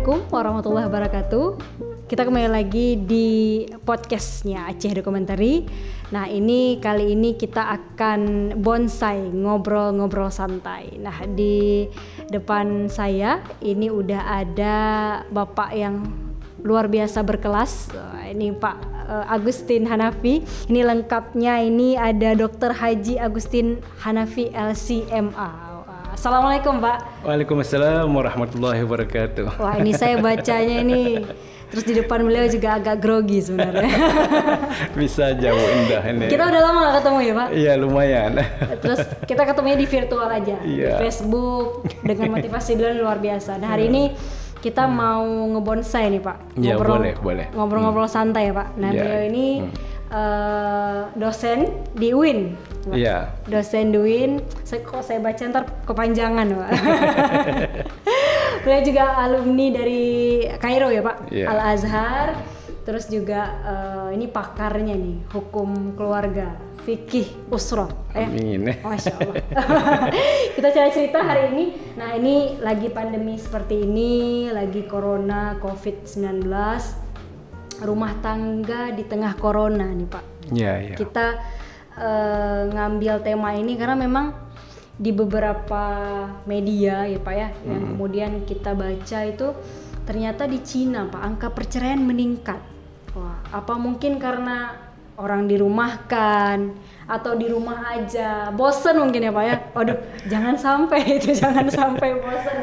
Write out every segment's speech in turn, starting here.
Assalamualaikum warahmatullahi wabarakatuh. Kita kembali lagi di podcastnya Aceh Documentary. Nah kali ini kita akan bonsai, ngobrol-ngobrol santai. Nah di depan saya ini udah ada bapak yang luar biasa berkelas. Ini Pak Agustin Hanafi. Ini lengkapnya ini ada Dr. Haji Agustin Hanafi LCMA. Assalamualaikum Pak. Waalaikumsalam warahmatullahi wabarakatuh. Wah ini saya bacanya ini terus di depan beliau juga agak grogi sebenarnya. Bisa jauh indah ini. Kita udah lama gak ketemu ya Pak? Iya lumayan. Terus kita ketemunya di virtual aja, di Facebook dengan motivasi beliau luar biasa. Nah hari ini kita mau ngebonsai nih Pak. Iya boleh. Ngobrol-ngobrol santai ya Pak. Nah beliau ini dosen di UIN. Iya. Dosen di UIN. Saya baca ntar kepanjangan Pak. Beliau juga alumni dari Kairo ya Pak. Yeah. Al-Azhar. Terus juga ini pakarnya nih hukum keluarga, fikih usrah. Amin. Masya Allah. Kita cerita hari ini. Nah ini lagi pandemi seperti ini, lagi corona, COVID-19. Rumah tangga di tengah corona nih Pak. Iya. Kita ngambil tema ini karena memang di beberapa media ya Pak ya, yang kemudian kita baca itu ternyata di Cina Pak angka perceraian meningkat. Wah, apa mungkin karena orang dirumahkan atau di rumah aja bosen mungkin ya Pak ya. Waduh, jangan sampai bosen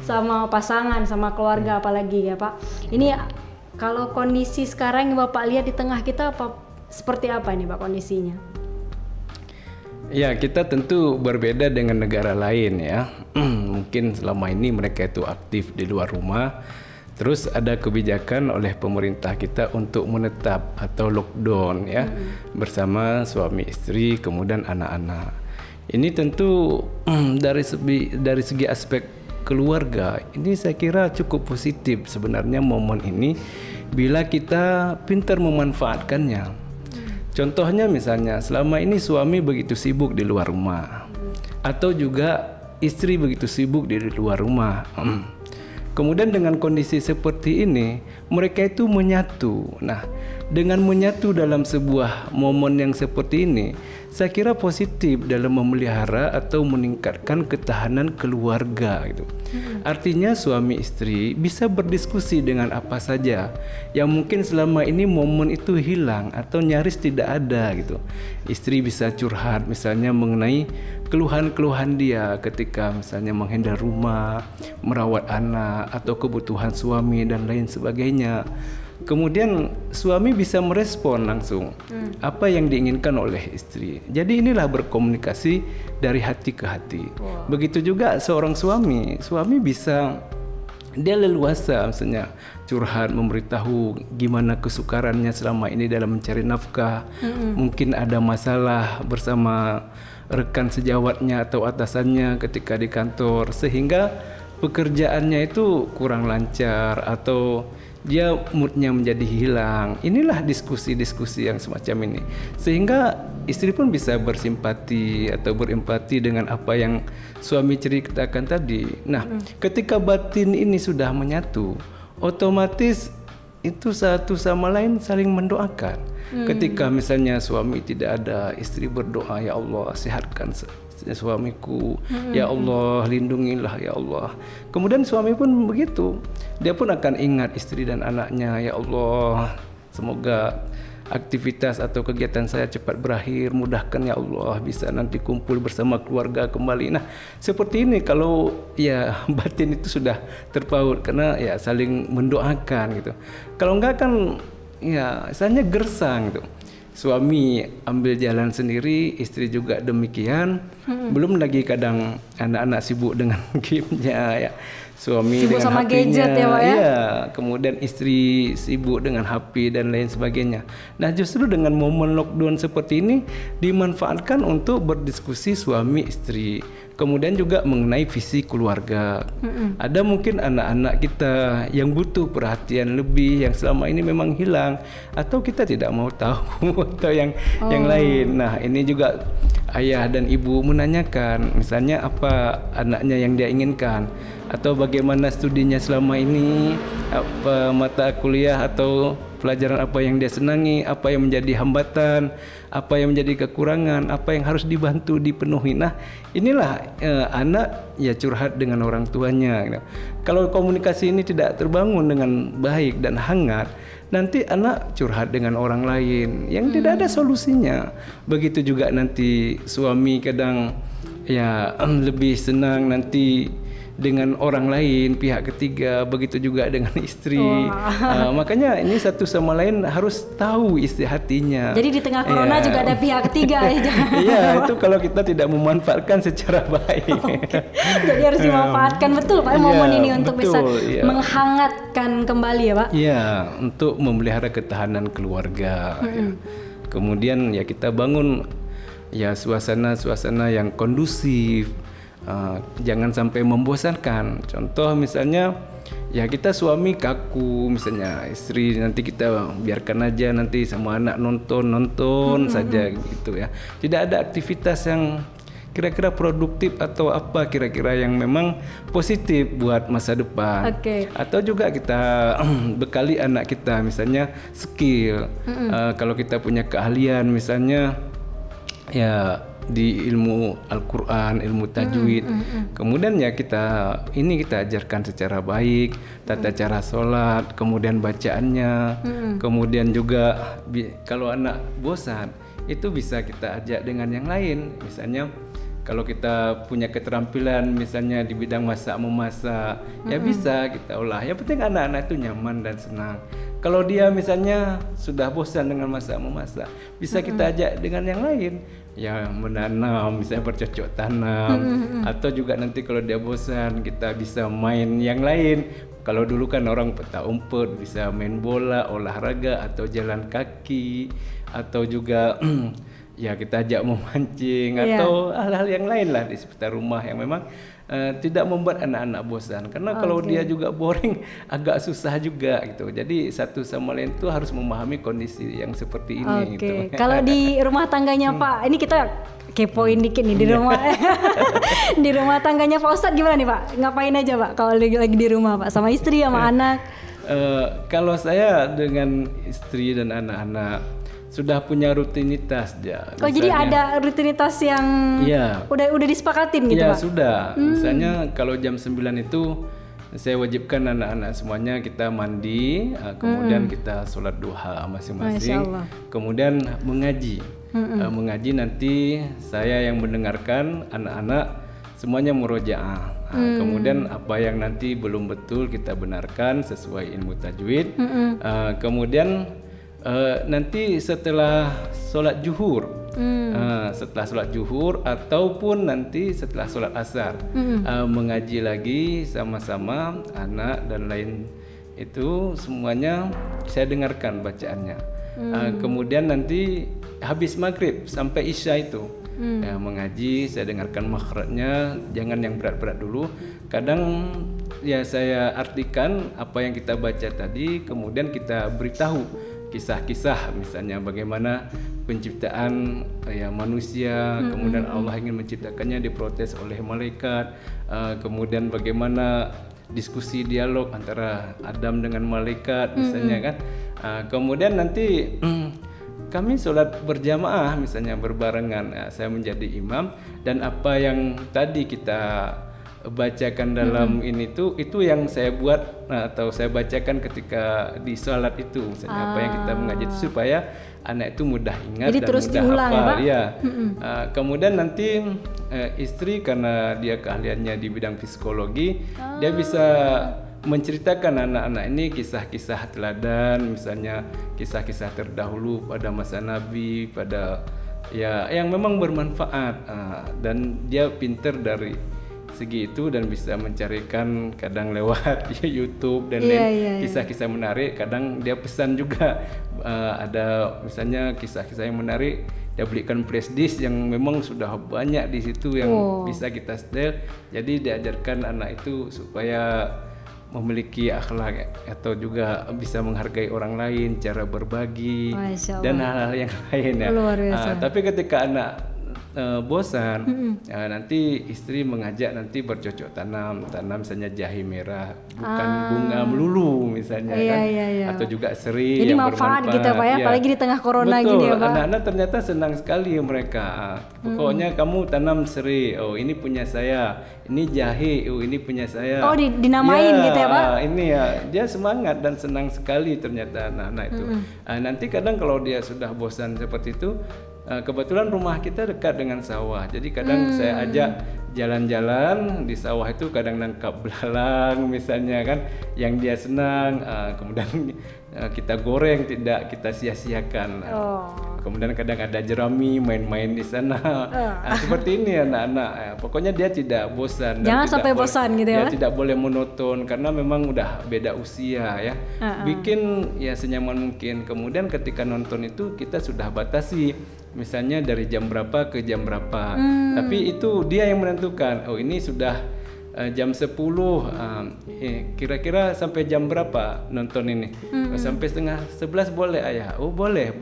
sama pasangan, sama keluarga apalagi ya Pak. Ini kalau kondisi sekarang yang Bapak lihat di tengah kita seperti apa nih Pak kondisinya? Ya kita tentu berbeda dengan negara lain ya. Mungkin selama ini mereka itu aktif di luar rumah. Terus ada kebijakan oleh pemerintah kita untuk menetap atau lockdown ya, bersama suami istri kemudian anak-anak. Ini tentu dari segi aspek keluarga ini saya kira cukup positif sebenarnya momen ini bila kita pintar memanfaatkannya. Contohnya misalnya selama ini suami begitu sibuk di luar rumah atau juga istri begitu sibuk di luar rumah. Kemudian dengan kondisi seperti ini mereka itu menyatu. Nah, dengan menyatu dalam sebuah momen yang seperti ini, saya kira positif dalam memelihara atau meningkatkan ketahanan keluarga gitu. Artinya suami istri bisa berdiskusi dengan apa saja yang mungkin selama ini momen itu hilang atau nyaris tidak ada gitu. Istri bisa curhat misalnya mengenai keluhan-keluhan dia ketika misalnya menghindar rumah, merawat anak atau kebutuhan suami dan lain sebagainya. Kemudian suami bisa merespon langsung apa yang diinginkan oleh istri. Jadi inilah berkomunikasi dari hati ke hati. Begitu juga seorang suami bisa dia leluasa misalnya curhat, memberitahu gimana kesukarannya selama ini dalam mencari nafkah. Mungkin ada masalah bersama rekan sejawatnya atau atasannya ketika di kantor sehingga pekerjaannya itu kurang lancar atau dia moodnya menjadi hilang. Inilah diskusi-diskusi yang semacam ini sehingga istri pun bisa bersimpati atau berempati dengan apa yang suami ceritakan tadi. Nah, ketika batin ini sudah menyatu, otomatis itu satu sama lain saling mendoakan. Ketika misalnya suami tidak ada, istri berdoa, ya Allah sehatkan suamiku, ya Allah lindungilah ya Allah. Kemudian suami pun begitu, dia pun akan ingat istri dan anaknya, ya Allah semoga aktivitas atau kegiatan saya cepat berakhir, mudahkan ya Allah bisa nanti kumpul bersama keluarga kembali. Nah seperti ini kalau ya batin itu sudah terpaut karena ya saling mendoakan gitu. Kalau enggak kan ya misalnya gersang gitu. Suami ambil jalan sendiri, istri juga demikian. Belum lagi kadang anak-anak sibuk dengan game-nya ya. Suami sibuk dengan sama HP-nya, gadget ya Pak ya? Iya, kemudian istri sibuk dengan HP dan lain sebagainya. Nah justru dengan momen lockdown seperti ini dimanfaatkan untuk berdiskusi suami istri. Kemudian juga mengenai visi keluarga. Ada mungkin anak-anak kita yang butuh perhatian lebih yang selama ini memang hilang atau kita tidak mau tahu atau yang lain. Nah, ini juga ayah dan ibu menanyakan misalnya apa anaknya yang dia inginkan atau bagaimana studinya selama ini, apa mata kuliah atau pelajaran apa yang dia senangi, apa yang menjadi hambatan, apa yang menjadi kekurangan, apa yang harus dibantu dipenuhi. Nah, inilah anak ya curhat dengan orang tuanya. Kalau komunikasi ini tidak terbangun dengan baik dan hangat, nanti anak curhat dengan orang lain yang tidak ada solusinya. Begitu juga nanti suami kadang ya lebih senang nanti dengan orang lain, pihak ketiga, begitu juga dengan istri. Makanya ini satu sama lain harus tahu isi hatinya. Jadi di tengah corona juga ada pihak ketiga ya. Iya, itu kalau kita tidak memanfaatkan secara baik. Jadi harus dimanfaatkan betul Pak momen ini untuk bisa menghangatkan kembali ya Pak. Iya, untuk memelihara ketahanan keluarga. Kemudian ya kita bangun ya suasana yang kondusif. Jangan sampai membosankan. Contoh misalnya ya kita suami kaku, misalnya istri nanti kita biarkan aja nanti sama anak nonton saja gitu ya. Tidak ada aktivitas yang kira-kira produktif atau apa kira-kira yang memang positif buat masa depan. Atau juga kita bekali anak kita misalnya skill. Kalau kita punya keahlian misalnya ya di ilmu Al-Quran, ilmu tajwid. Kemudian ya kita ajarkan secara baik tata cara sholat, kemudian bacaannya. Kemudian juga kalau anak bosan itu bisa kita ajak dengan yang lain. Misalnya kalau kita punya keterampilan misalnya di bidang masak memasak, ya bisa kita olah. Yang penting anak-anak itu nyaman dan senang. Kalau dia misalnya sudah bosan dengan masak memasak, bisa kita ajak dengan yang lain. Ya menanam, misalnya bercocok tanam, atau juga nanti kalau dia bosan kita bisa main yang lain. Kalau dulu kan orang petak umpet, bisa main bola, olahraga atau jalan kaki, atau juga ya kita ajak memancing atau hal-hal yang lain lah di sekitar rumah yang memang tidak membuat anak-anak bosan. Karena kalau dia juga boring agak susah juga gitu. Jadi satu sama lain itu harus memahami kondisi yang seperti ini gitu. Kalau di rumah tangganya Pak, ini kita kepoin dikit nih di rumah di rumah tangganya Pak Ustadz gimana nih Pak? Ngapain aja Pak kalau lagi di rumah Pak sama istri sama anak? Kalau saya dengan istri dan anak-anak sudah punya rutinitas ya. Oh jadi ada rutinitas yang udah disepakatin gitu Pak? Ya sudah. Misalnya kalau jam 9 itu saya wajibkan anak-anak semuanya kita mandi, kemudian kita sholat duha masing-masing, kemudian mengaji. Mengaji nanti saya yang mendengarkan, anak-anak semuanya murojaah. Kemudian apa yang nanti belum betul kita benarkan sesuai ilmu tajwid. Kemudian nanti setelah sholat zuhur, setelah sholat zuhur ataupun nanti setelah sholat asar, mengaji lagi sama-sama anak dan lain itu semuanya saya dengarkan bacaannya. Kemudian nanti habis maghrib sampai isya itu ya, mengaji, saya dengarkan makhrajnya, jangan yang berat-berat dulu. Kadang ya saya artikan apa yang kita baca tadi, kemudian kita beritahu kisah-kisah misalnya bagaimana penciptaan ya manusia, kemudian Allah ingin menciptakannya diprotes oleh malaikat, kemudian bagaimana diskusi dialog antara Adam dengan malaikat misalnya kan. Kemudian nanti kami sholat berjamaah misalnya berbarengan, saya menjadi imam dan apa yang tadi kita bacakan dalam ini tuh itu yang saya buat atau saya bacakan ketika di salat itu misalnya apa yang kita mengaji itu supaya anak itu mudah ingat. Jadi dan terus mudah diulang, hafal ya, kemudian nanti istri karena dia keahliannya di bidang psikologi, dia bisa menceritakan anak-anak ini kisah-kisah teladan, misalnya kisah-kisah terdahulu pada masa Nabi, pada ya yang memang bermanfaat, dan dia pinter dari segi itu dan bisa mencarikan kadang lewat YouTube dan kisah-kisah menarik. Kadang dia pesan juga ada misalnya kisah-kisah yang menarik, dia belikan flash disk yang memang sudah banyak di situ yang bisa kita setel. Jadi diajarkan anak itu supaya memiliki akhlak atau juga bisa menghargai orang lain, cara berbagi dan hal-hal yang lain ya. Luar biasa. Tapi ketika anak bosan, nanti istri mengajak nanti bercocok tanam misalnya jahe merah, bukan bunga melulu misalnya kan, atau juga serai jadi yang manfaat bermanfaat gitu Pak ya, apalagi di tengah corona betul, gini ya Pak. Anak-anak ternyata senang sekali mereka. Pokoknya kamu tanam serai, oh ini punya saya, ini jahe, oh ini punya saya. Oh dinamain gitu ya Pak? Ini ya, dia semangat dan senang sekali ternyata anak-anak itu. Nanti kadang kalau dia sudah bosan seperti itu, kebetulan rumah kita dekat dengan sawah, jadi kadang saya ajak jalan-jalan di sawah itu, kadang nangkap belalang misalnya kan, yang dia senang, kemudian kita goreng, tidak kita sia-siakan. Kemudian kadang ada jerami, main-main di sana. Seperti ini anak-anak. Pokoknya dia tidak bosan. Jangan sampai bosan gitu ya. Dia tidak boleh monoton karena memang udah beda usia ya. Bikin ya senyaman mungkin. Kemudian ketika nonton itu kita sudah batasi. Misalnya dari jam berapa ke jam berapa. Tapi itu dia yang menentukan. Oh ini sudah jam 10, kira-kira sampai jam berapa nonton ini? Sampai setengah 11 boleh ayah? Oh boleh.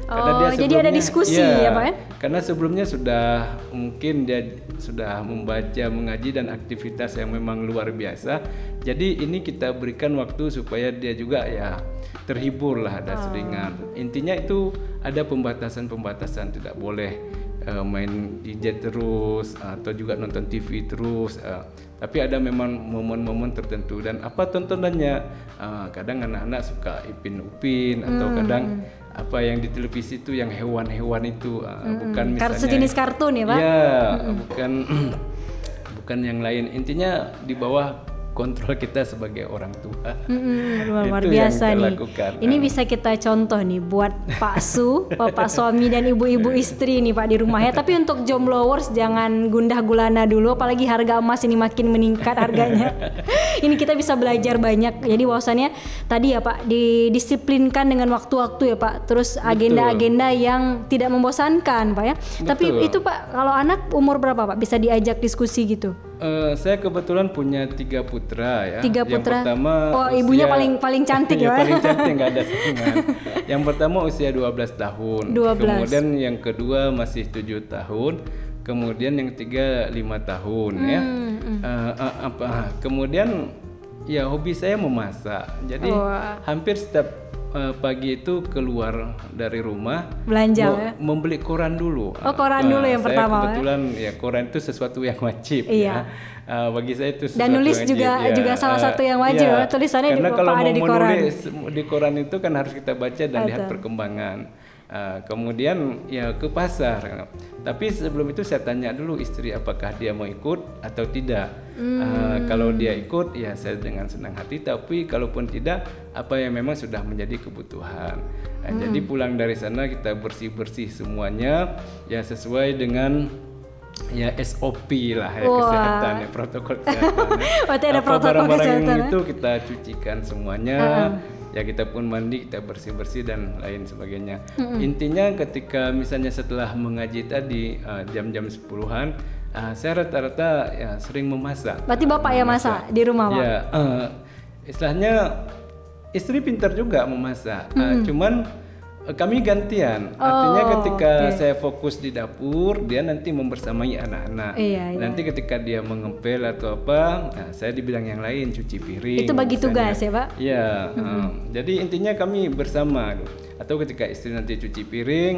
Karena dia jadi ada diskusi ya Pak ya? Karena sebelumnya sudah mungkin dia sudah membaca, mengaji dan aktivitas yang memang luar biasa. Jadi ini kita berikan waktu supaya dia juga ya terhibur lah, ada seringan. Intinya itu ada pembatasan, tidak boleh main gadget terus atau juga nonton TV terus, tapi ada memang momen-momen tertentu. Dan apa tontonannya, kadang anak-anak suka Ipin Upin atau kadang apa yang di televisi itu yang hewan-hewan itu, bukan misalnya sejenis kartun ya Pak? Ya, bukan yang lain. Intinya di bawah kontrol kita sebagai orang tua. Luar biasa nih. Ini bisa kita contoh nih buat Pak Su, bapak suami dan ibu-ibu istri nih Pak di rumah ya. Tapi untuk jombloers jangan gundah gulana dulu, apalagi harga emas ini makin meningkat harganya. Ini kita bisa belajar banyak. Jadi bahwasannya tadi ya Pak, didisiplinkan dengan waktu-waktu ya Pak. Terus agenda-agenda yang tidak membosankan Pak ya. Tapi itu Pak, kalau anak umur berapa Pak bisa diajak diskusi gitu? Saya kebetulan punya 3 putra ya. 3 putra. Yang pertama, ibunya paling cantik ya. Paling cantik, nggak ada saingan. Yang pertama usia 12 tahun. 12. Kemudian yang kedua masih 7 tahun. Kemudian yang ketiga 5 tahun ya. Kemudian ya hobi saya memasak. Jadi hampir setiap pagi itu keluar dari rumah belanja ya? Membeli koran dulu. Koran dulu yang pertama. Kebetulan ya koran itu sesuatu yang wajib ya. Bagi saya itu sesuatu dan nulis yang juga salah satu yang wajib ya. Tulisannya karena kalau ada di koran. Menulis di koran itu kan harus kita baca dan lihat perkembangan. Kemudian ya ke pasar. Tapi sebelum itu saya tanya dulu istri apakah dia mau ikut atau tidak. Kalau dia ikut ya saya dengan senang hati, tapi kalaupun tidak, apa yang memang sudah menjadi kebutuhan. Jadi pulang dari sana kita bersih-bersih semuanya ya sesuai dengan ya SOP lah ya, kesehatan ya, protokol kesehatan. Ada protokol barang-barang itu kita cucikan semuanya. Ya kita pun mandi, kita bersih-bersih dan lain sebagainya. Intinya ketika misalnya setelah mengaji tadi jam-jam 10-an, saya rata-rata ya sering memasak. Berarti Bapak ya masak di rumah Pak? Ya, istilahnya istri pintar juga memasak. Cuman kami gantian. Artinya ketika saya fokus di dapur, dia nanti membersamai anak-anak. Nanti ketika dia mengepel atau apa, saya di bidang yang lain, cuci piring. Itu bagi tugas ya Pak? Iya. Jadi intinya kami bersama. Atau ketika istri nanti cuci piring,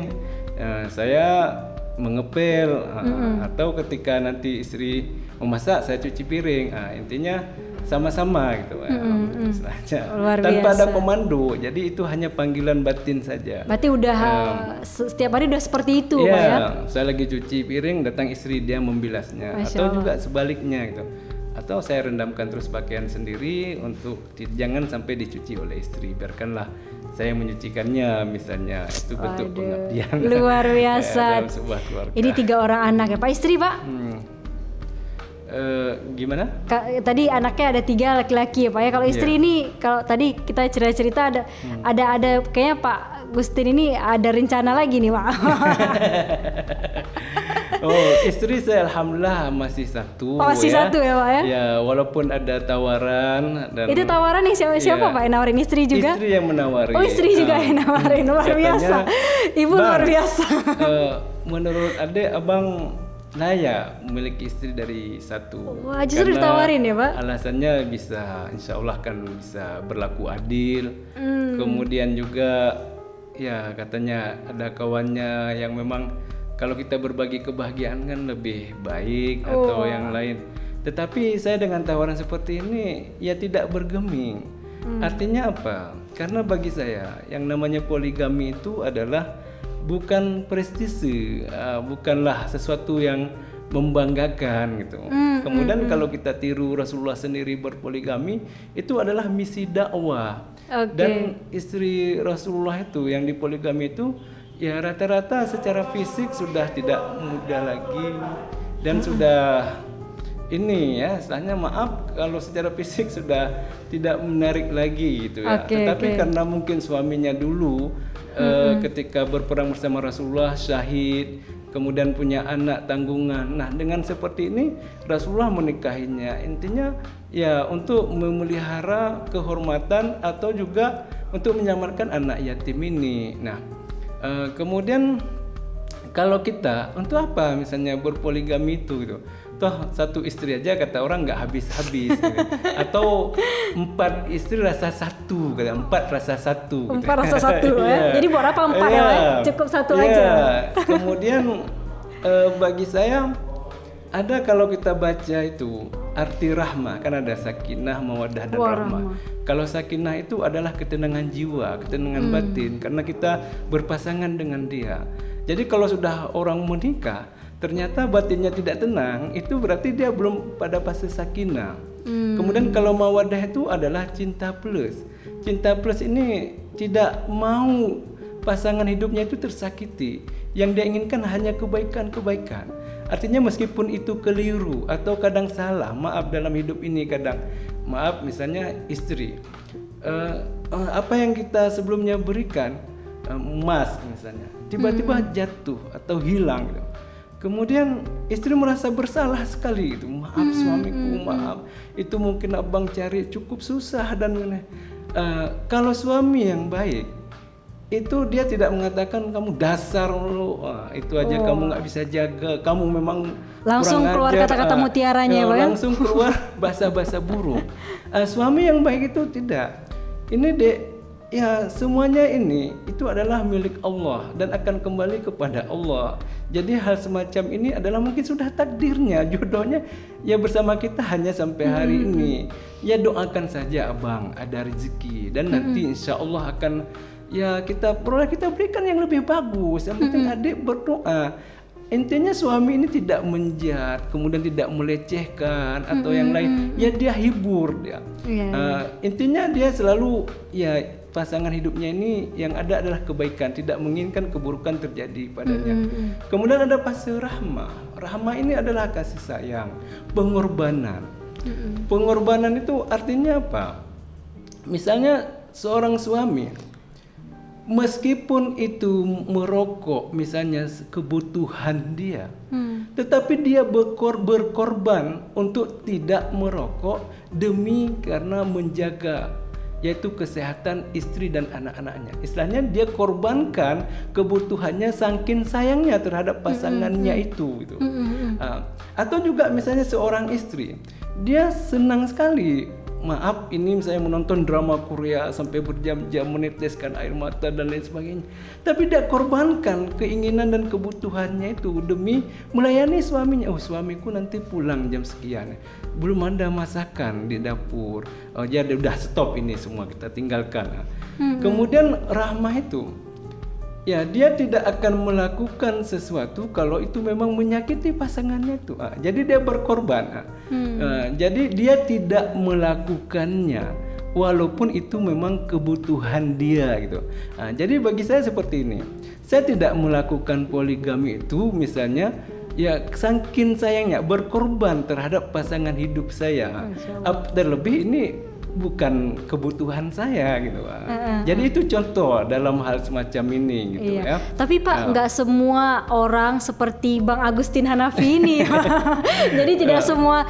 saya mengepel. Atau ketika nanti istri memasak, saya cuci piring. Intinya sama-sama gitu. Luar tanpa biasa. ada komando, jadi itu hanya panggilan batin saja. Berarti udah setiap hari udah seperti itu Pak ya? Saya lagi cuci piring, datang istri dia membilasnya. Atau juga sebaliknya gitu. Atau saya rendamkan terus pakaian sendiri untuk jangan sampai dicuci oleh istri, biarkanlah saya menyucikannya misalnya. Itu bentuk pengabdian. Luar biasa. Dalam sebuah keluarga. Ini 3 orang anak ya Pak. Istri Pak? Gimana? Tadi anaknya ada 3 laki-laki ya Pak ya. Kalau istri ini, kalau tadi kita cerita-cerita ada kayaknya Pak Gustin ini ada rencana lagi nih Pak. Oh, istri saya alhamdulillah masih satu. Oh, masih satu ya Pak ya? Ya, walaupun ada tawaran dan itu tawaran nih siapa Pak yang nawarin, istri juga? Istri yang menawari. Oh, istri juga yang nawarin, luar biasa. Ibu Bang, luar biasa. Menurut adek abang layak memiliki istri dari satu. Wah, justru ditawarin ya Pak? Alasannya bisa, insya Allah kan bisa berlaku adil. Kemudian juga ya katanya ada kawannya yang memang kalau kita berbagi kebahagiaan kan lebih baik atau yang lain. Tetapi saya dengan tawaran seperti ini ya tidak bergeming. Artinya apa? Karena bagi saya yang namanya poligami itu adalah bukan prestise, bukanlah sesuatu yang membanggakan gitu. Kemudian kalau kita tiru Rasulullah sendiri berpoligami, itu adalah misi dakwah. Dan istri Rasulullah itu yang dipoligami itu ya rata-rata secara fisik sudah tidak muda lagi dan sudah ini ya, istilahnya maaf kalau secara fisik sudah tidak menarik lagi gitu ya. Tetapi karena mungkin suaminya dulu ketika berperang bersama Rasulullah syahid, kemudian punya anak tanggungan. Nah, dengan seperti ini Rasulullah menikahinya. Intinya ya untuk memelihara kehormatan atau juga untuk menyelamatkan anak yatim ini. Nah, kemudian kalau kita untuk apa misalnya berpoligami itu gitu. Toh satu istri aja kata orang nggak habis-habis gitu. Atau 4 istri rasa satu, kata 4 rasa satu. 4 rasa satu ya. Jadi buat apa 4 ya? Cukup satu aja. Kemudian bagi saya ada kalau kita baca itu arti rahmah kan ada sakinah, mawaddah dan rahmah. Kalau sakinah itu adalah ketenangan jiwa, ketenangan batin karena kita berpasangan dengan dia. Jadi kalau sudah orang menikah ternyata batinnya tidak tenang, itu berarti dia belum pada fase sakinah. Kemudian kalau mawaddah itu adalah cinta plus. Cinta plus ini tidak mau pasangan hidupnya itu tersakiti. Yang dia inginkan hanya kebaikan-kebaikan. Artinya meskipun itu keliru atau kadang salah, maaf dalam hidup ini kadang, maaf misalnya istri, apa yang kita sebelumnya berikan, emas misalnya, tiba-tiba jatuh atau hilang gitu. Kemudian istri merasa bersalah sekali gitu. Maaf suamiku, maaf. Itu mungkin abang cari cukup susah dan kalau suami yang baik itu dia tidak mengatakan kamu dasar lo, itu aja kamu nggak bisa jaga, kamu memang langsung kurang keluar ajar, kata-kata mutiaranya ya, langsung keluar bahasa-bahasa buruk. Suami yang baik itu tidak. Ini dek. Ya semuanya ini itu adalah milik Allah dan akan kembali kepada Allah. Jadi hal semacam ini adalah mungkin sudah takdirnya, jodohnya ya bersama kita hanya sampai hari ini. Ya doakan saja abang ada rezeki dan nanti insya Allah akan ya kita berikan yang lebih bagus. Yang penting adik berdoa. Intinya suami ini tidak menjat, kemudian tidak melecehkan atau yang lain. Ya dia hibur dia. Intinya dia selalu ya pasangan hidupnya ini yang ada adalah kebaikan, tidak menginginkan keburukan terjadi padanya. Kemudian ada fase rahmah. Rahmah ini adalah kasih sayang, pengorbanan. Pengorbanan itu artinya apa? Misalnya seorang suami meskipun itu merokok misalnya kebutuhan dia, tetapi dia berkorban untuk tidak merokok demi karena menjaga yaitu kesehatan istri dan anak-anaknya. Istilahnya dia korbankan kebutuhannya saking sayangnya terhadap pasangannya itu gitu. Atau juga misalnya seorang istri, dia senang sekali, maaf ini misalnya menonton drama Korea sampai berjam-jam meneteskan air mata dan lain sebagainya, tapi dia korbankan keinginan dan kebutuhannya itu demi melayani suaminya. Oh suamiku nanti pulang jam sekian, belum ada masakan di dapur, oh jadi udah stop ini semua kita tinggalkan. Kemudian rahmah itu ya dia tidak akan melakukan sesuatu kalau itu memang menyakiti pasangannya itu. Jadi dia berkorban. Jadi dia tidak melakukannya walaupun itu memang kebutuhan dia gitu. Jadi bagi saya seperti ini. Saya tidak melakukan poligami itu misalnya ya saking sayangnya berkorban terhadap pasangan hidup saya. Terlebih ini bukan kebutuhan saya gitu Pak. Jadi itu contoh dalam hal semacam ini gitu ya. Tapi Pak, nggak semua orang seperti Bang Agustin Hanafi ini. Jadi tidak semua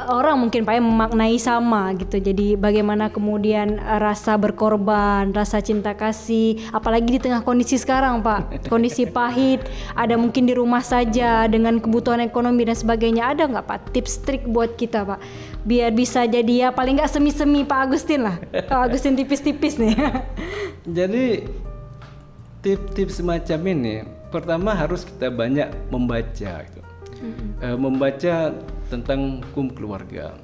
orang mungkin Pak memaknai sama gitu. Jadi bagaimana kemudian rasa berkorban, rasa cinta kasih, apalagi di tengah kondisi sekarang Pak, kondisi pahit, ada mungkin di rumah saja dengan kebutuhan ekonomi dan sebagainya. Ada nggak Pak tips trik buat kita Pak, biar bisa jadi ya paling nggak semi-semi Pak Agustin lah. Pak Agustin tipis-tipis nih. Jadi tips-tips semacam ini, pertama harus kita banyak membaca gitu. Membaca tentang hukum keluarga,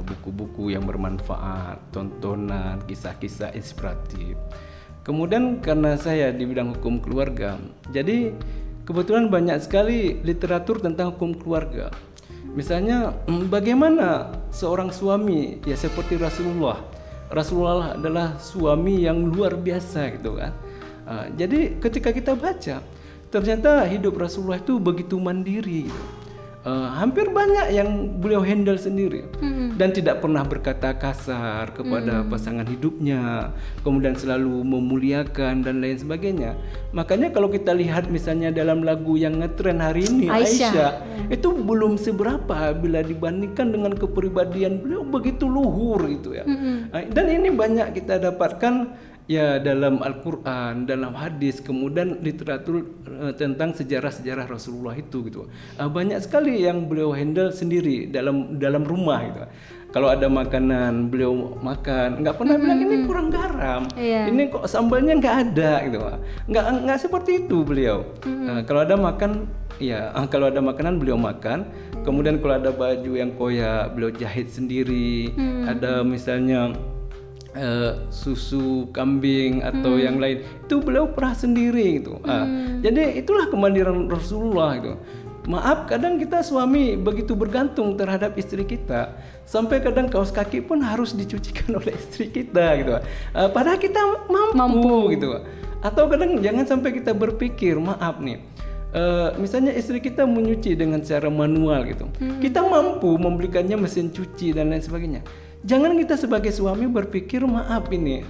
buku-buku yang bermanfaat, tontonan, kisah-kisah inspiratif. Kemudian karena saya di bidang hukum keluarga, jadi kebetulan banyak sekali literatur tentang hukum keluarga. Misalnya bagaimana seorang suami ya seperti Rasulullah. Rasulullah adalah suami yang luar biasa gitu kan. Jadi ketika kita baca, ternyata hidup Rasulullah itu begitu mandiri gitu. Hampir banyak yang beliau handle sendiri dan tidak pernah berkata kasar kepada pasangan hidupnya, kemudian selalu memuliakan dan lain sebagainya. Makanya kalau kita lihat misalnya dalam lagu yang ngetren hari ini Aisyah, itu belum seberapa bila dibandingkan dengan kepribadian beliau begitu luhur itu ya. Dan ini banyak kita dapatkan ya dalam Al-Quran, dalam hadis, kemudian literatur tentang sejarah-sejarah Rasulullah itu gitu. Banyak sekali yang beliau handle sendiri dalam rumah gitu. Kalau ada makanan beliau makan, nggak pernah bilang ini kurang garam, ini kok sambalnya nggak ada gitu. Nggak seperti itu beliau. Kalau ada makan, ya kalau ada makanan beliau makan. Kemudian kalau ada baju yang koyak beliau jahit sendiri. Ada misalnya susu kambing atau yang lain itu beliau perah sendiri gitu. Jadi itulah kemandirian Rasulullah gitu. Maaf, kadang kita suami begitu bergantung terhadap istri kita sampai kadang kaos kaki pun harus dicucikan oleh istri kita gitu. Padahal kita mampu gitu. Atau kadang jangan sampai kita berpikir, maaf nih, misalnya istri kita menyuci dengan cara manual gitu, kita mampu membelikannya mesin cuci dan lain sebagainya. Jangan kita sebagai suami berpikir, maaf ini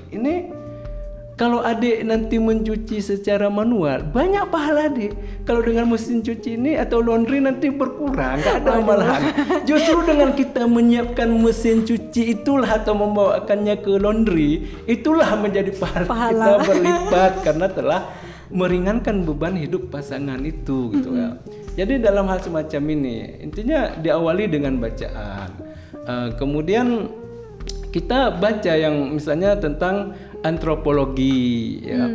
kalau adik nanti mencuci secara manual banyak pahala adik. Kalau dengan mesin cuci ini atau laundry nanti berkurang, nggak ada malahan. Justru dengan kita menyiapkan mesin cuci itulah atau membawakannya ke laundry, itulah menjadi pahala kita berlipat karena telah meringankan beban hidup pasangan itu gitu ya. Jadi dalam hal semacam ini intinya diawali dengan bacaan. Kemudian kita baca yang misalnya tentang antropologi ya.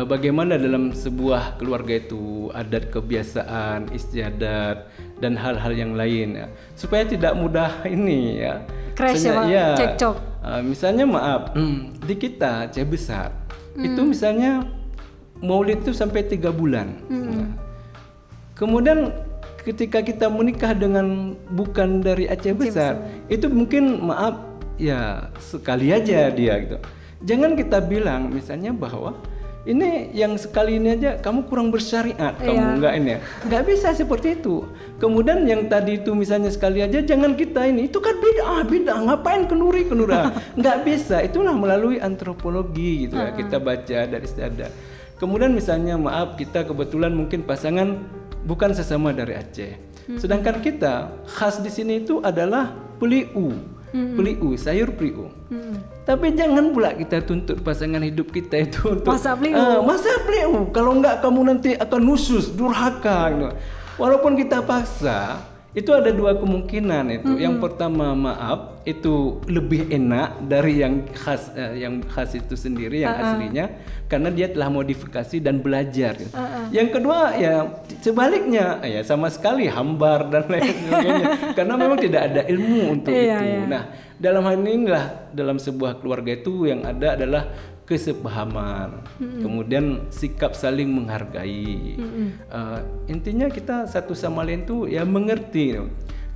Bagaimana dalam sebuah keluarga itu adat, kebiasaan, istiadat dan hal-hal yang lain ya. Supaya tidak mudah ini ya crash ya, cekcok. Misalnya maaf, di kita Aceh Besar itu misalnya Maulid itu sampai 3 bulan. Kemudian ketika kita menikah dengan bukan dari Aceh Besar, itu mungkin maaf ya sekali aja dia gitu. Jangan kita bilang misalnya bahwa ini yang sekali ini aja kamu kurang bersyariat, kamu enggak ini ya. Enggak bisa seperti itu. Kemudian yang tadi itu misalnya sekali aja jangan kita ini, itu kan bid'ah, ngapain kenuri. Enggak bisa. Itulah melalui antropologi gitu ya. Kita baca dari istiadat. Kemudian misalnya maaf kita kebetulan mungkin pasangan bukan sesama dari Aceh. Sedangkan kita khas di sini itu adalah peliu, sayur peliu. Tapi jangan pula kita tuntut pasangan hidup kita itu untuk masak peliu. Kalau enggak kamu nanti akan nusus, durhaka gitu. Walaupun kita paksa, itu ada 2 kemungkinan itu. Yang pertama maaf itu lebih enak dari yang khas itu sendiri yang aslinya karena dia telah modifikasi dan belajar. Yang kedua ya sebaliknya ya sama sekali hambar dan lain sebagainya karena memang tidak ada ilmu untuk itu. Nah, dalam hal inilah dalam sebuah keluarga itu yang ada adalah kesepahaman, kemudian sikap saling menghargai. Intinya kita satu sama lain tuh ya mengerti.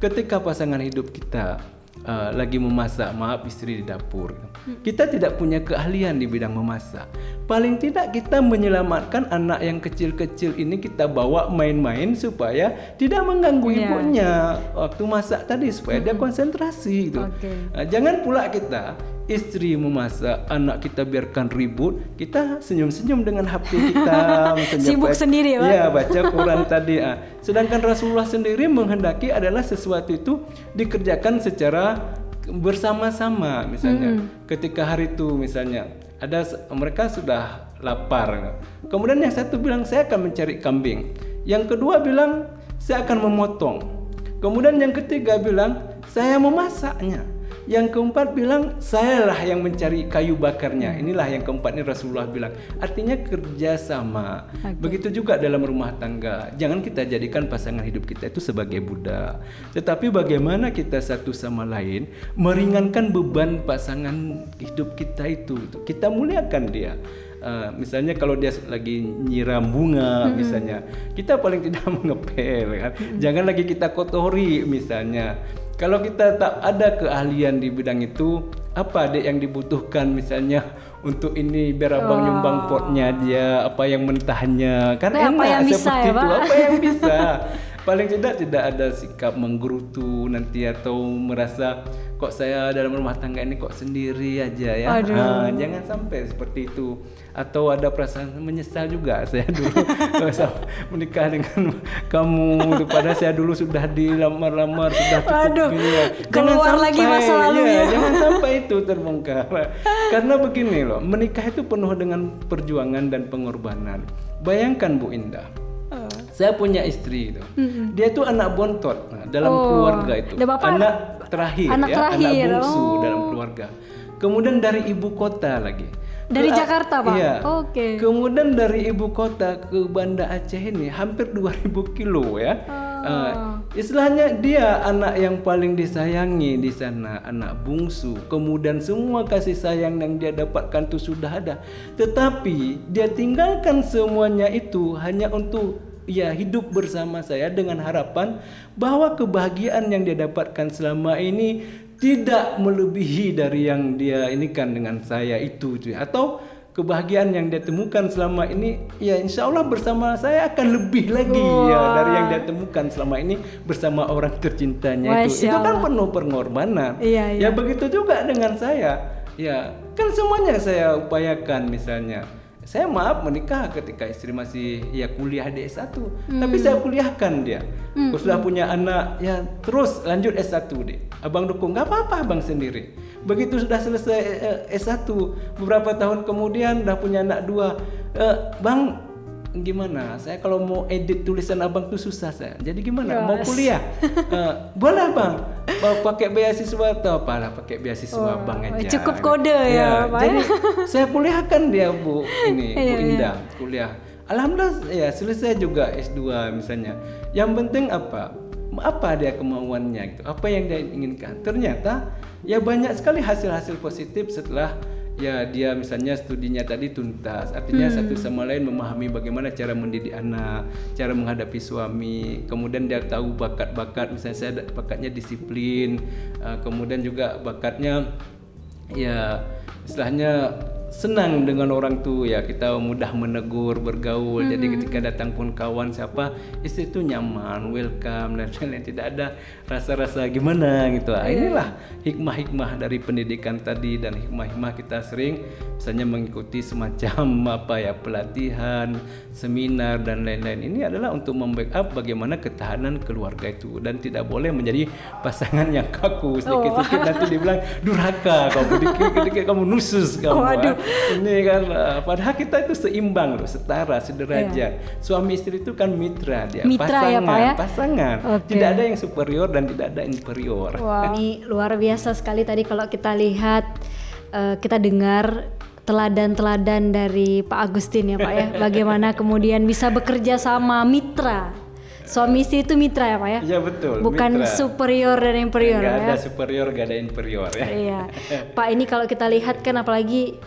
Ketika pasangan hidup kita lagi memasak, maaf istri di dapur, kita tidak punya keahlian di bidang memasak. Paling tidak kita menyelamatkan anak yang kecil-kecil ini, kita bawa main-main supaya tidak mengganggu ibunya waktu masak tadi, supaya dia konsentrasi gitu. Jangan pula kita istri memasak, anak kita biarkan ribut, kita senyum-senyum dengan HP kita, misalnya sibuk sendiri ya, Pak? Ya, baca Quran tadi. Sedangkan Rasulullah sendiri menghendaki adalah sesuatu itu dikerjakan secara bersama-sama. Misalnya ketika hari itu misalnya mereka sudah lapar, kemudian yang satu bilang saya akan mencari kambing, yang kedua bilang saya akan memotong, kemudian yang ketiga bilang saya memasaknya, yang keempat bilang sayalah yang mencari kayu bakarnya. Inilah yang keempat ini Rasulullah bilang. Artinya kerjasama. Begitu juga dalam rumah tangga. Jangan kita jadikan pasangan hidup kita itu sebagai budak, tetapi bagaimana kita satu sama lain meringankan beban pasangan hidup kita itu. Kita muliakan dia. Misalnya kalau dia lagi nyiram bunga, misalnya kita paling tidak mengepel kan. Jangan lagi kita kotori misalnya. Kalau kita tak ada keahlian di bidang itu, apa dek yang dibutuhkan misalnya untuk ini biar abang nyumbang potnya dia, apa yang mentahnya, kan enak yang seperti bisa, itu. Ya, apa yang bisa? Paling tidak ada sikap menggerutu nanti atau merasa kok saya dalam rumah tangga ini kok sendiri aja ya. Jangan sampai seperti itu. Atau ada perasaan menyesal juga, saya dulu menikah dengan kamu, padahal saya dulu sudah dilamar-lamar, sudah cukup ya. Keluar lagi masa lalu ya. Jangan sampai itu terbongkar. Karena begini loh, menikah itu penuh dengan perjuangan dan pengorbanan. Bayangkan Bu Indah, saya punya istri itu, dia itu anak bontot dalam keluarga itu, anak terakhir, anak bungsu dalam keluarga. Kemudian dari ibu kota lagi. Dari Jakarta, Pak? Iya. Oke. Kemudian dari ibu kota ke Banda Aceh ini hampir 2000 kilo ya. Istilahnya dia anak yang paling disayangi di sana, anak bungsu. Kemudian semua kasih sayang yang dia dapatkan itu sudah ada. Tetapi dia tinggalkan semuanya itu hanya untuk hidup bersama saya dengan harapan bahwa kebahagiaan yang dia dapatkan selama ini tidak melebihi dari yang dia inikan dengan saya itu, atau kebahagiaan yang dia temukan selama ini ya insya Allah bersama saya akan lebih lagi dari yang dia temukan selama ini bersama orang tercintanya itu kan penuh pengorbanan. Ya begitu juga dengan saya, ya kan semuanya saya upayakan. Misalnya saya maaf menikah ketika istri masih kuliah di S1, tapi saya kuliahkan dia. Sudah punya anak ya terus lanjut S1 deh. Abang dukung, nggak apa-apa abang sendiri. Begitu sudah selesai S1, beberapa tahun kemudian udah punya anak 2. Bang, gimana? Saya kalau mau edit tulisan abang tuh susah saya. Jadi gimana? Mau kuliah? Boleh bang. Pakai beasiswa atau apalah, pakai beasiswa bang aja. Cukup kode ya, Pak. Jadi saya kuliahkan dia Bu Indah kuliah. Alhamdulillah ya selesai juga S2 misalnya. Yang penting apa dia kemauannya gitu, apa yang dia inginkan. Ternyata ya banyak sekali hasil-hasil positif setelah ya dia misalnya studinya tadi tuntas. Artinya satu sama lain memahami bagaimana cara mendidik anak, cara menghadapi suami. Kemudian dia tahu bakat-bakat, misalnya saya bakatnya disiplin, kemudian juga bakatnya ya istilahnya senang dengan orang tuh ya, kita mudah menegur, bergaul. Jadi ketika datang pun kawan siapa, istri itu nyaman, welcome dan lain-lain, tidak ada rasa-rasa gimana gitu. Inilah hikmah-hikmah dari pendidikan tadi, dan hikmah-hikmah kita sering misalnya mengikuti semacam pelatihan, seminar dan lain-lain. Ini adalah untuk membackup bagaimana ketahanan keluarga itu, dan tidak boleh menjadi pasangan yang kaku. Sedikit-sedikit nanti dibilang durhaka kamu, dikit-dikit kamu nusus kamu. Ini kan padahal kita itu seimbang loh, setara, sederajat. Suami istri itu kan mitra dia, pasangan, ya, Pak, ya? Pasangan. Tidak ada yang superior dan tidak ada inferior. Ini luar biasa sekali tadi kalau kita lihat, kita dengar teladan-teladan dari Pak Agustin ya Pak ya. Bagaimana kemudian bisa bekerja sama, mitra. Suami istri itu mitra ya Pak ya? Iya betul. Bukan mitra. Superior dan inferior. Gak ada superior, gak ada inferior ya. Iya. Pak, ini kalau kita lihat kan apalagi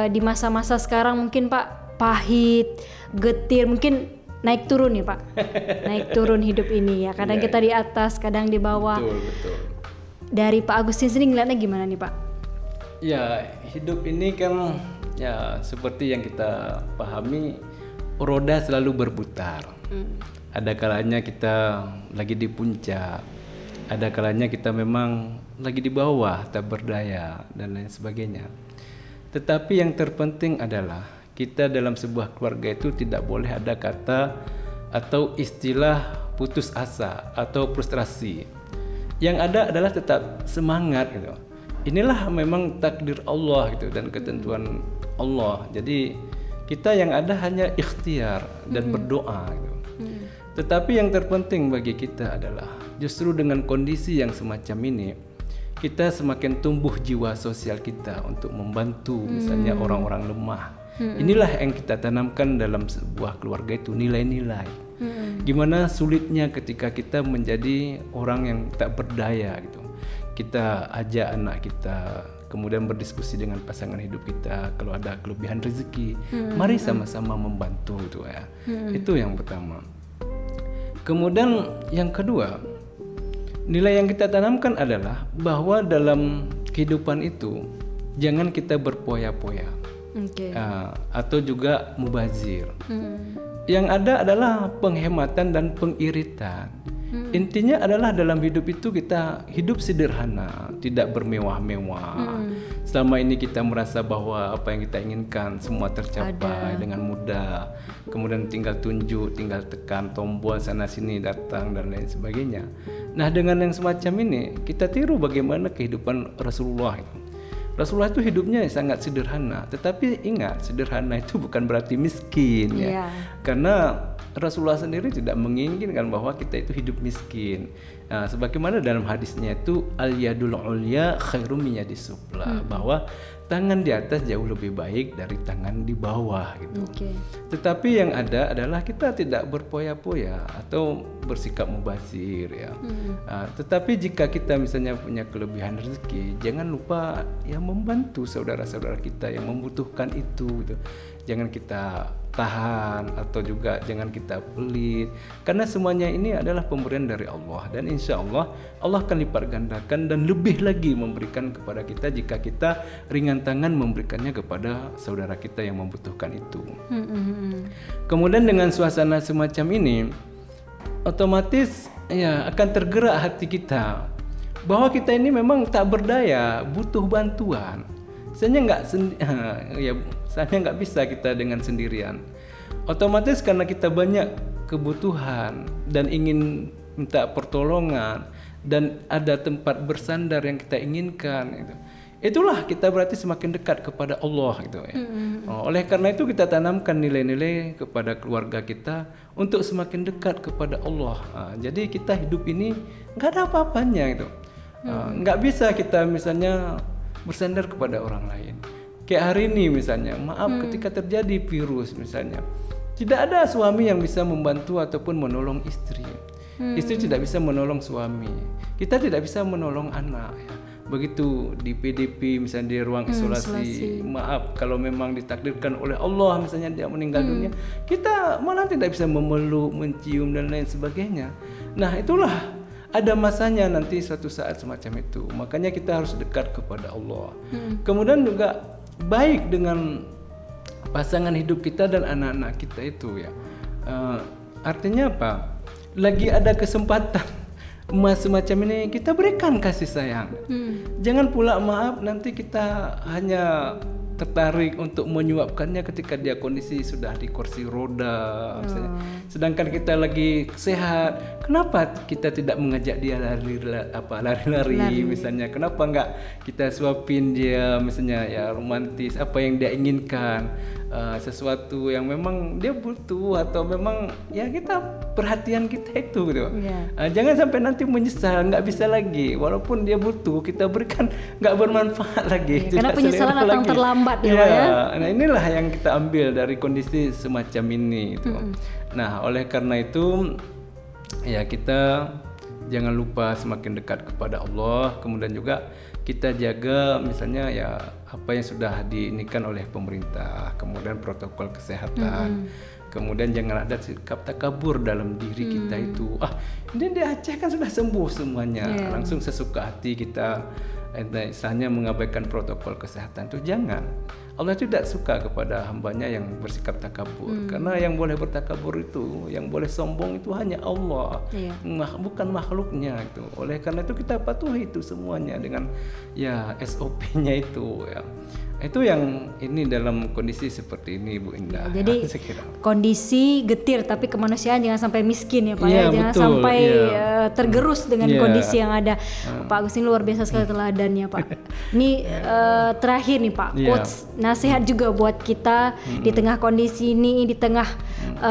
di masa-masa sekarang mungkin Pak pahit, getir, mungkin naik turun nih Pak. Naik turun hidup ini ya. Kadang kita di atas, kadang di bawah. Betul. Dari Pak Agustin sendiri ngeliatnya gimana nih Pak? Ya, hidup ini kan ya seperti yang kita pahami, roda selalu berputar. Ada kalanya kita lagi di puncak, ada kalanya kita memang lagi di bawah, tak berdaya dan lain sebagainya. Tetapi yang terpenting adalah kita dalam sebuah keluarga itu tidak boleh ada kata atau istilah putus asa atau frustrasi. Yang ada adalah tetap semangat gitu. Inilah memang takdir Allah gitu dan ketentuan Allah. Jadi kita yang ada hanya ikhtiar dan berdoa gitu. Tetapi yang terpenting bagi kita adalah justru dengan kondisi yang semacam ini kita semakin tumbuh jiwa sosial kita untuk membantu misalnya orang-orang lemah. Inilah yang kita tanamkan dalam sebuah keluarga itu, nilai-nilai. Gimana sulitnya ketika kita menjadi orang yang tak berdaya gitu. Kita ajak anak kita, kemudian berdiskusi dengan pasangan hidup kita, kalau ada kelebihan rezeki, mari sama-sama membantu itu ya. Itu yang pertama. Kemudian yang kedua, nilai yang kita tanamkan adalah bahwa dalam kehidupan itu jangan kita berpoya-poya, atau juga mubazir. Yang ada adalah penghematan dan pengiritan. Intinya adalah dalam hidup itu kita hidup sederhana, tidak bermewah-mewah. Selama ini kita merasa bahwa apa yang kita inginkan semua tercapai dengan mudah. Kemudian tinggal tunjuk, tinggal tekan tombol sana sini datang dan lain sebagainya. Nah, dengan yang semacam ini kita tiru bagaimana kehidupan Rasulullah itu. Rasulullah itu hidupnya sangat sederhana, tetapi ingat, sederhana itu bukan berarti miskin ya. Karena Rasulullah sendiri tidak menginginkan bahwa kita itu hidup miskin. Nah, sebagaimana dalam hadisnya itu al-yadul ulya khairum min yadis sufla, bahwa tangan di atas jauh lebih baik dari tangan di bawah gitu. Tetapi yang ada adalah kita tidak berpoya-poya atau bersikap mubazir ya. Tetapi jika kita misalnya punya kelebihan rezeki, jangan lupa ya membantu saudara-saudara kita yang membutuhkan itu gitu. Jangan kita tahan atau juga jangan kita pelit, karena semuanya ini adalah pemberian dari Allah, dan insya Allah Allah akan lipat gandakan dan lebih lagi memberikan kepada kita jika kita ringan tangan memberikannya kepada saudara kita yang membutuhkan itu. Kemudian dengan suasana semacam ini otomatis ya akan tergerak hati kita bahwa kita ini memang tak berdaya, butuh bantuan. Saya nggak bisa kita dengan sendirian. Otomatis karena kita banyak kebutuhan dan ingin minta pertolongan dan ada tempat bersandar yang kita inginkan gitu. Itulah kita berarti semakin dekat kepada Allah gitu ya. Oleh karena itu kita tanamkan nilai-nilai kepada keluarga kita untuk semakin dekat kepada Allah. Jadi kita hidup ini nggak ada apa-apanya gitu. Nggak bisa kita misalnya bersandar kepada orang lain. Kayak hari ini misalnya, maaf ketika terjadi virus misalnya, tidak ada suami yang bisa membantu ataupun menolong istri. Istri tidak bisa menolong suami. Kita tidak bisa menolong anak ya. Begitu di PDP misalnya di ruang isolasi, maaf kalau memang ditakdirkan oleh Allah misalnya dia meninggal dunia, kita malah tidak bisa memeluk, mencium dan lain sebagainya. Nah, itulah ada masanya nanti suatu saat semacam itu. Makanya kita harus dekat kepada Allah. Kemudian juga baik dengan pasangan hidup kita dan anak-anak kita itu ya. Artinya apa? Lagi ada kesempatan emas semacam ini kita berikan kasih sayang. Jangan pula maaf nanti kita hanya tertarik untuk menyuapkannya ketika dia kondisi sudah di kursi roda misalnya. Sedangkan kita lagi sehat, kenapa kita tidak mengajak dia lari-lari misalnya? Kenapa enggak kita suapin dia misalnya ya romantis apa yang dia inginkan, sesuatu yang memang dia butuh atau memang ya kita perhatian kita itu gitu. Jangan sampai nanti menyesal nggak bisa lagi walaupun dia butuh kita berikan nggak bermanfaat lagi. Karena penyesalan datang terlambat ya. Nah inilah yang kita ambil dari kondisi semacam ini itu. Nah oleh karena itu ya kita jangan lupa semakin dekat kepada Allah. Kemudian juga kita jaga misalnya ya apa yang sudah diinikan oleh pemerintah, kemudian protokol kesehatan. Kemudian jangan ada sikap takabur dalam diri kita itu. Ini di Aceh kan sudah sembuh semuanya. Langsung sesuka hati kita istilahnya mengabaikan protokol kesehatan itu jangan. Allah tidak suka kepada hambanya yang bersikap takabur. Karena yang boleh bertakabur itu, yang boleh sombong itu hanya Allah, bukan makhluknya itu. Oleh karena itu kita patuhi itu semuanya dengan ya SOP-nya itu ya. Itu yang ini dalam kondisi seperti ini Bu Indah. Jadi kondisi getir tapi kemanusiaan jangan sampai miskin ya Pak ya, jangan betul, sampai tergerus dengan kondisi yang ada. Pak Agus ini luar biasa sekali teladannya Pak. Ini terakhir nih Pak, quotes nasihat juga buat kita di tengah kondisi ini, di tengah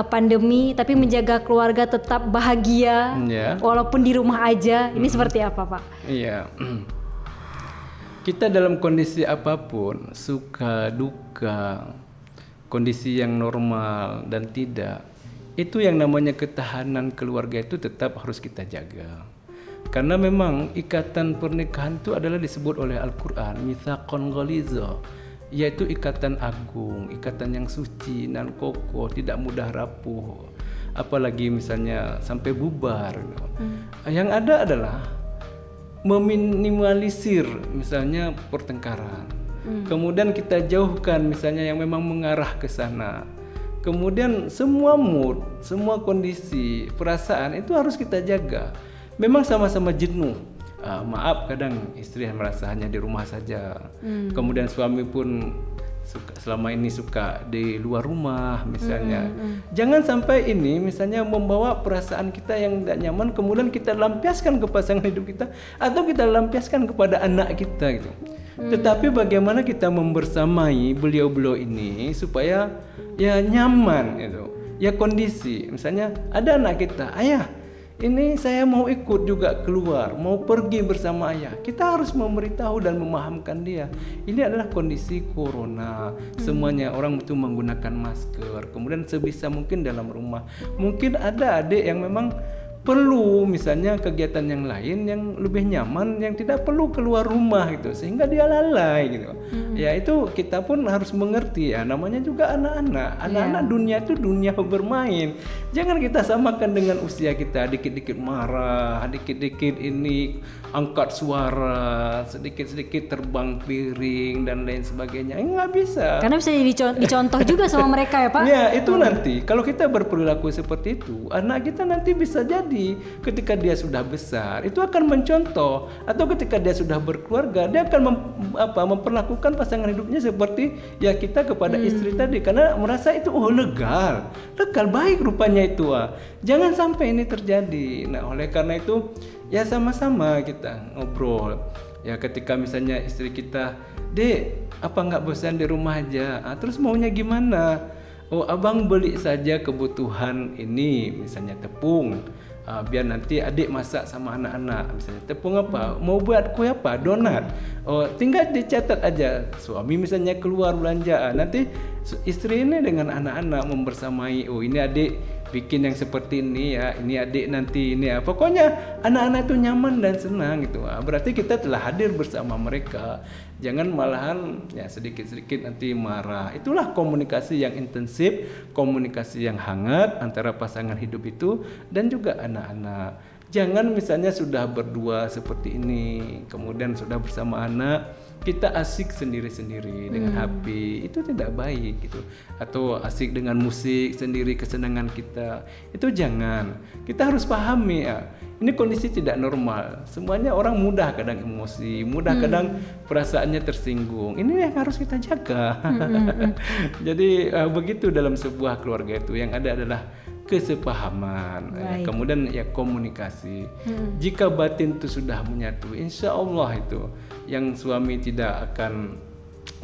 pandemi tapi menjaga keluarga tetap bahagia walaupun di rumah aja. Ini seperti apa Pak? Iya. Kita dalam kondisi apapun, suka, duka, kondisi yang normal dan tidak, itu yang namanya ketahanan keluarga itu tetap harus kita jaga. Karena memang ikatan pernikahan itu adalah disebut oleh Al-Quran, mitsaqan ghaliza, yaitu ikatan agung, ikatan yang suci dan kokoh, tidak mudah rapuh. Apalagi misalnya sampai bubar. Yang ada adalah meminimalisir misalnya pertengkaran. Kemudian kita jauhkan misalnya yang memang mengarah ke sana. Kemudian semua mood, semua kondisi, perasaan itu harus kita jaga. Memang sama-sama jenuh. Maaf kadang istri merasa hanya di rumah saja. Kemudian suami pun selama ini suka di luar rumah misalnya. Jangan sampai ini misalnya membawa perasaan kita yang tidak nyaman kemudian kita lampiaskan ke pasangan hidup kita atau kita lampiaskan kepada anak kita gitu. Tetapi bagaimana kita membersamai beliau-beliau ini supaya ya nyaman gitu. Ya kondisi misalnya ada anak kita, ayah ini saya mau ikut juga keluar, mau pergi bersama ayah. Kita harus memberitahu dan memahamkan dia. Ini adalah kondisi corona. Semuanya orang itu menggunakan masker. Kemudian sebisa mungkin dalam rumah. Mungkin ada adik yang memang perlu misalnya kegiatan yang lain yang lebih nyaman, yang tidak perlu keluar rumah gitu, sehingga dia lalai gitu. Ya itu kita pun harus mengerti ya, namanya juga anak-anak dunia itu dunia bermain. Jangan kita samakan dengan usia kita, dikit-dikit marah, dikit-dikit ini angkat suara, sedikit-sedikit terbang piring dan lain sebagainya. Nggak bisa. Karena bisa jadi dicontoh juga sama mereka ya Pak. Ya itu nanti kalau kita berperilaku seperti itu, anak kita nanti bisa jadi ketika dia sudah besar itu akan mencontoh, atau ketika dia sudah berkeluarga dia akan memperlakukan pasangan hidupnya seperti ya kita kepada istri tadi, karena merasa itu legal baik rupanya itu. Jangan sampai ini terjadi. Nah oleh karena itu ya sama-sama kita ngobrol ya, ketika misalnya istri kita, dek apa nggak bosan di rumah aja, terus maunya gimana? Oh abang beli saja kebutuhan ini misalnya tepung, biar nanti adik masak sama anak-anak misalnya tepung apa, mau buat kue apa, donat, oh tinggal dicatat aja. Suami misalnya keluar belanja, nanti istri ini dengan anak-anak membersamai, oh ini adik bikin yang seperti ini ya, ini adik nanti ini ya. Pokoknya anak-anak itu nyaman dan senang gitu. Berarti kita telah hadir bersama mereka. Jangan malahan ya sedikit-sedikit nanti marah. Itulah komunikasi yang intensif, komunikasi yang hangat antara pasangan hidup itu dan juga anak-anak. Jangan misalnya sudah berdua seperti ini, kemudian sudah bersama anak, kita asik sendiri-sendiri dengan HP, itu tidak baik gitu. Atau asik dengan musik sendiri, kesenangan kita, itu jangan. Kita harus pahami ya, ini kondisi tidak normal. Semuanya orang mudah kadang emosi, mudah kadang perasaannya tersinggung. Ini yang harus kita jaga. Jadi begitu dalam sebuah keluarga itu, yang ada adalah kesepahaman, kemudian ya komunikasi. Jika batin itu sudah menyatu, insya Allah itu yang suami tidak akan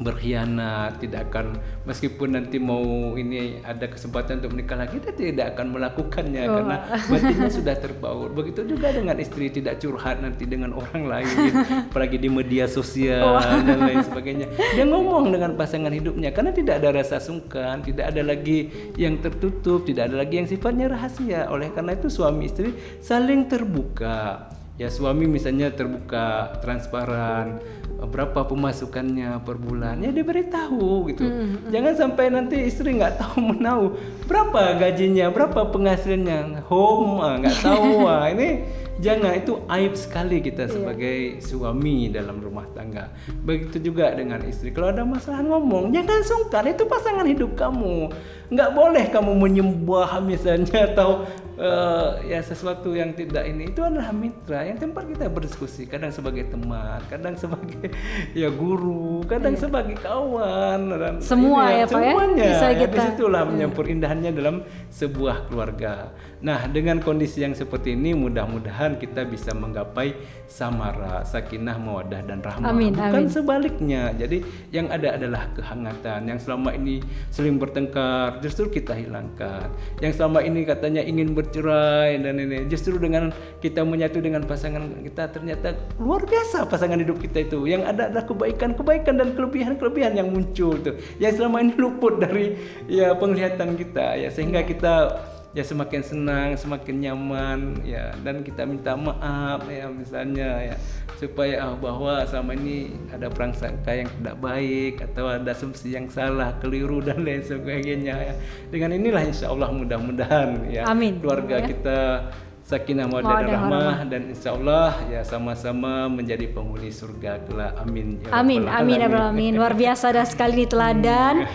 berkhianat, tidak akan, meskipun nanti mau ini ada kesempatan untuk menikah lagi, dia tidak akan melakukannya karena batinnya sudah terbaur. Begitu juga dengan istri, tidak curhat nanti dengan orang lain, apalagi di media sosial dan lain sebagainya. Dia ngomong dengan pasangan hidupnya karena tidak ada rasa sungkan, tidak ada lagi yang tertutup, tidak ada lagi yang sifatnya rahasia. Oleh karena itu suami istri saling terbuka. Ya suami misalnya terbuka, transparan, berapa pemasukannya per bulan, ya diberitahu gitu. Jangan sampai nanti istri nggak tahu menahu berapa gajinya, berapa penghasilannya, nggak tahu. Ini Jangan, itu aib sekali kita sebagai suami dalam rumah tangga. Begitu juga dengan istri. Kalau ada masalah ngomong, jangan sungkan, itu pasangan hidup kamu. Nggak boleh kamu menyembah misalnya atau ya sesuatu yang tidak ini. Itu adalah mitra yang tempat kita berdiskusi, kadang sebagai teman, kadang sebagai ya guru, kadang sebagai kawan, dan semua ini, ya Pak ya, semuanya bisa ya, kita disitulah menyampur indahnya dalam sebuah keluarga. Nah, dengan kondisi yang seperti ini mudah-mudahan kita bisa menggapai samara, sakinah, mawaddah dan rahmah. Amin, Bukan amin. sebaliknya. Jadi yang ada adalah kehangatan. Yang selama ini saling bertengkar justru kita hilangkan. Yang selama ini katanya ingin bercerai dan ini, justru dengan kita menyatu dengan pasangan kita, ternyata luar biasa pasangan hidup kita itu. Yang ada adalah kebaikan-kebaikan dan kelebihan-kelebihan yang muncul tuh. Yang selama ini luput dari ya penglihatan kita ya, sehingga kita ya semakin senang, semakin nyaman ya, dan kita minta maaf ya misalnya ya, supaya bahwa selama ini ada prasangka yang tidak baik atau ada asumsi yang salah, keliru dan lain sebagainya ya. Dengan inilah insya Allah mudah-mudahan ya Amin. keluarga kita sakinah mawaddah dan rahmah, dan insya Allah ya sama-sama menjadi penghuni surga kelak. Amin. Ya Amin, Rabbal amin, Alamin. amin. Luar biasa dah sekali nih teladan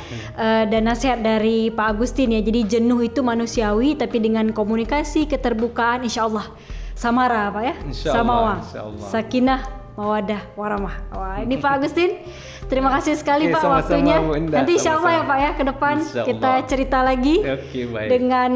dan nasihat dari Pak Agustin ya. Jadi jenuh itu manusiawi, tapi dengan komunikasi, keterbukaan, insya Allah samara Pak ya, Insya samawa, Allah, insya Allah. sakinah, mawadah, warahmah. Wah, ini Pak Agustin, terima kasih sekali Oke, Pak sama-sama, waktunya. Bu Indah, Nanti insya Allah ya sama-sama. Pak ya, ke depan Insya kita Allah. cerita lagi Oke, baik. dengan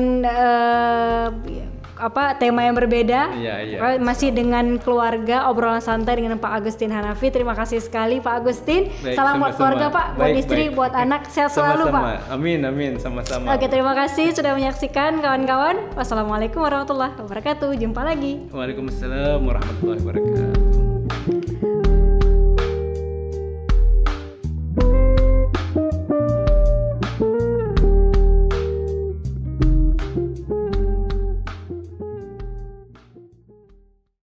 tema yang berbeda. Iya. Masih dengan keluarga, obrolan santai dengan Pak Agustin Hanafi. Terima kasih sekali Pak Agustin. Baik, Salam buat sama-sama. keluarga Pak, buat Baik, istri, baik. buat anak, sehat selalu Pak. Sama-sama. Amin, sama-sama. Oke, terima kasih sudah menyaksikan kawan-kawan. Wassalamualaikum warahmatullahi wabarakatuh. Jumpa lagi. Waalaikumsalam warahmatullahi wabarakatuh.